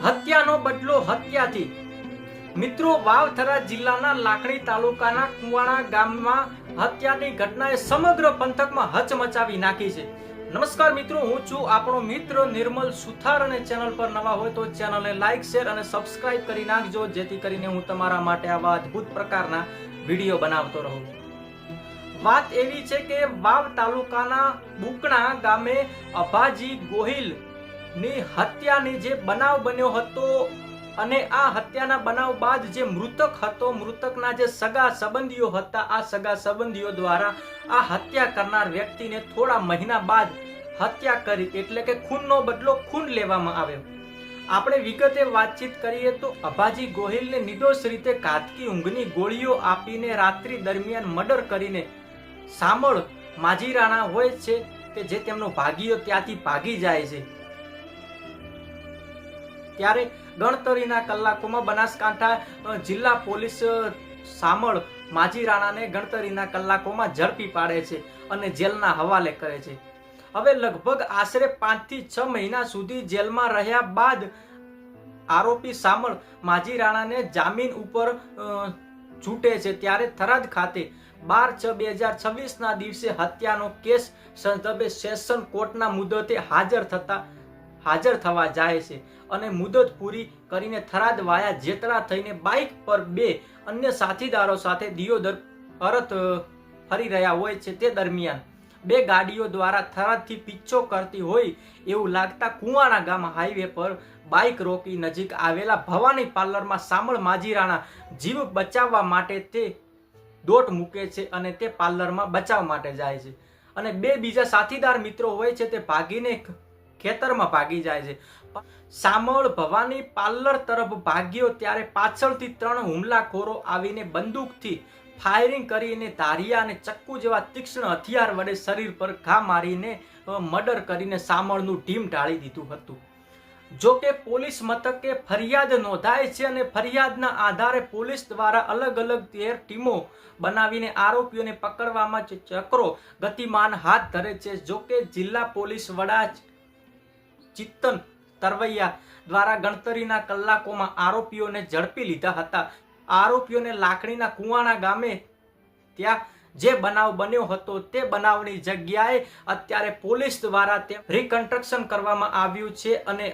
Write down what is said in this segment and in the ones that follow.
હત્યાનો બદલો હત્યાથી। મિત્રો, વાવથરા જિલ્લાના લાખણી તાલુકાના કુવાણા ગામમાં હત્યાની ઘટનાએ સમગ્ર પંથકમાં હચમચાવી નાખી છે। નમસ્કાર મિત્રો, હું છું આપણો મિત્ર નિર્મલ સુથાર અને ચેનલ પર નવા હોય તો ચેનલને લાઈક, શેર અને સબસ્ક્રાઇબ કરી નાખજો, જેથી કરીને હું તમારા માટે આવા અદ્ભુત પ્રકારના વિડીયો બનાવતો રહું। વાત એવી છે કે વાવ તાલુકાના બુકણા ગામે અભાજી ગોહિલ ની હત્યાની જે બનાવ બન્યો હતો અને આ હત્યાના બનાવ બાદ જે મૃતક હતો, મૃતકના જે સગા સંબંધીઓ હતા, આ સગા સંબંધીઓ દ્વારા આ હત્યા કરનાર વ્યક્તિને થોડા મહિના બાદ હત્યા કરી, એટલે કે ખૂનનો બદલો ખૂન લેવામાં આવ્યો। આપણે વિગતે વાતચીત કરીએ તો અભાજી ગોહિલને નિર્દોષ રીતે ઘાતકી ઊંઘની ગોળીઓ આપીને રાત્રિ દરમિયાન મર્ડર કરીને સામળ માજીરાણા હોય છે કે જે તેમનો ભાગીઓ ત્યાંથી ભાગી જાય છે। ત્યારે ગણતરીના કલાકોમાં બનાસકાંઠા જિલ્લા પોલીસ સામળ માજીરાણાને ગણતરીના કલાકોમાં ઝડપી પાડે છે અને જેલના હવાલે કરે છે। હવે લગભગ આશરે 5 થી 6 મહિના સુધી જેલમાં રહ્યા બાદ આરોપી સામળ માજીરાણાને જામીન ઉપર છૂટે છે। ત્યારે થરાદ ખાતે 12/6/2026 ના દિવસે હત્યાનો કેસ સંદર્ભે સેશન કોર્ટના મુદતે હાજર થવા જાય છે અને મુદત પૂરી કરીને થરાદ વાયા જેતડા થઈને બાઇક પર 2 અન્ય સાથીદારો સાથે દિયોદર પરત ફરી રહ્યા હોય છે। તે દરમિયાન 2 ગાડીઓ દ્વારા થરાદથી પીછો કરતી હોય એવું લાગતા કુવાણા ગામ હાઈવે પર બાઇક રોકી નજીક આવેલા ભવાની પાર્લરમાં સામળ માજીરાણા જીવ બચાવવા માટે તે દોટ મૂકે છે અને તે પાર્લરમાં બચાવ માટે જાય છે અને 2 બીજા સાથીદાર મિત્રો હોય છે તે ભાગીને ખેતરમાં ભાગી જાય છે। સામળ ભવાની પાર્લર તરફ ભાગ્યો ત્યારે પાછળથી 3 હુમલાખોરો આવીને બંદૂકથી ફાયરિંગ કરીને ધારિયા અને ચક્કુ જેવા તીક્ષ્ણ હથિયાર વડે શરીર પર ઘા મારીને મર્ડર કરીને સામળનું ઢીમ ઢાળી દીધું હતું। જો કે પોલીસ મથકે ફરિયાદ નોંધાય છે અને ફરિયાદના આધારે પોલીસ દ્વારા અલગ અલગ ટીમો બનાવીને આરોપીઓને પકડવામાં ચક્રો ગતિમાન હાથ ધરે છે। જો કે જિલ્લા પોલીસ વડા ચિત્તન તરવૈયા દ્વારા ગણતરીના કલાકોમાં આરોપીઓને ઝડપી લીધા હતા। આરોપીઓને લાખણીના કુવાણા ગામે ત્યાં જે બનાવ બન્યો હતો તે બનાવની જગ્યાએ અત્યારે પોલીસ દ્વારા તે રિકન્સ્ટ્રક્શન કરવામાં આવ્યું છે અને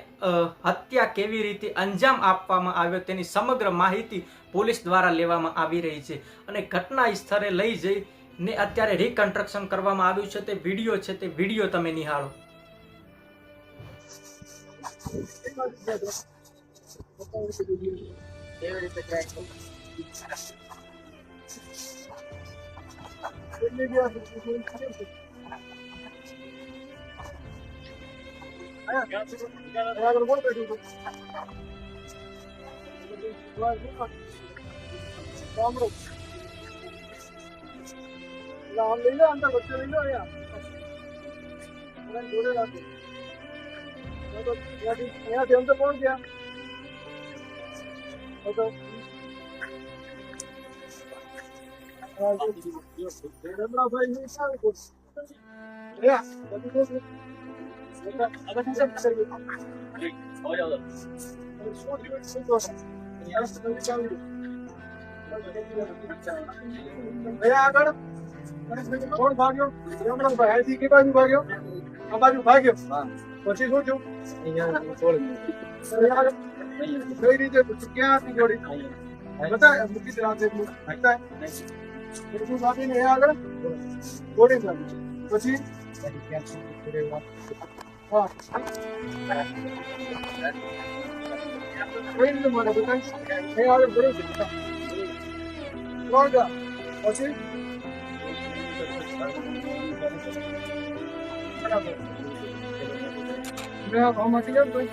હત્યા કેવી રીતે અંજામ આપવામાં આવ્યો તેની સમગ્ર માહિતી પોલીસ દ્વારા લેવામાં આવી રહી છે અને ઘટના સ્થળે લઈ જઈને અત્યારે રિકન્સ્ટ્રક્શન કરવામાં આવ્યું છે। તે વિડીયો છે, તે વિડીયો તમે નિહાળો। કોણ ભાગ્યો? ભાઈ કે બાજુ ભાગ્યો? આ બાજુ ભાગ્યો, પછી શું થયું? કઈ રીતે ક્યાં હતી જોડી? બતાય મૂકી દે રાતે બતાય બધું ભાગીને એ આગળ ગોળી ભાગી પછી હા કઈ રીતે મને બતાય એ આગળ ગોળી છે પછી મેં આમાંથી કેમ ભાઈ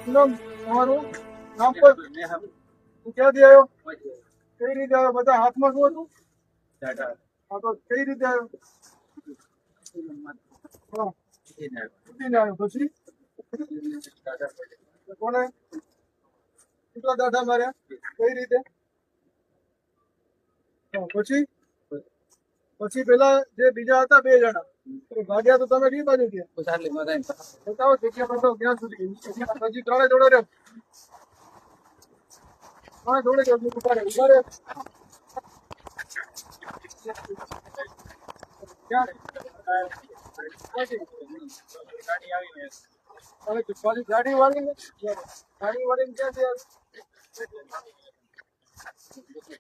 તમારું નામ પર તું ક્યાંથી આવ્યો? કઈ રીતે આવ્યો? બધા હાથમાં શું હતું? હા તો કઈ રીતે આવ્યો? હા ઉઠીને આવ્યો પછી કોને કેટલા દાઢા માર્યા? કઈ રીતે? પછી પેલા જે બીજા હતા 2 જણા ભાગ્યા તો તમે કઈ બાજુ ગયા બતાવો જગ્યા બતાવો ક્યાં સુધી હજી ત્રણે જોડે રહ્યો ત્રણે જોડે રહ્યો ઉભા રહે ક્યાં ગાડી વાળીને ક્યાં છે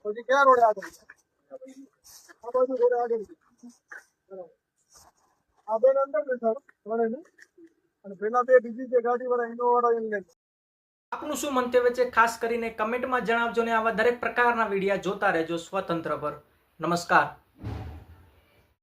પછી ક્યાં રોડે આગળ આ બાજુ રોડે આગળ આ બેન અંદર બેસાડો ત્રણેયને અને પેલા બે બીજી જે ગાડી વાળા ઇનોવા વાળા એને લે આપનું શું મંતવ્ય છે ખાસ કરીને કમેન્ટમાં જણાવજો ને આવા દરેક પ્રકારના વિડીયા જોતા રહેજો સ્વતંત્ર પર. નમસ્કાર.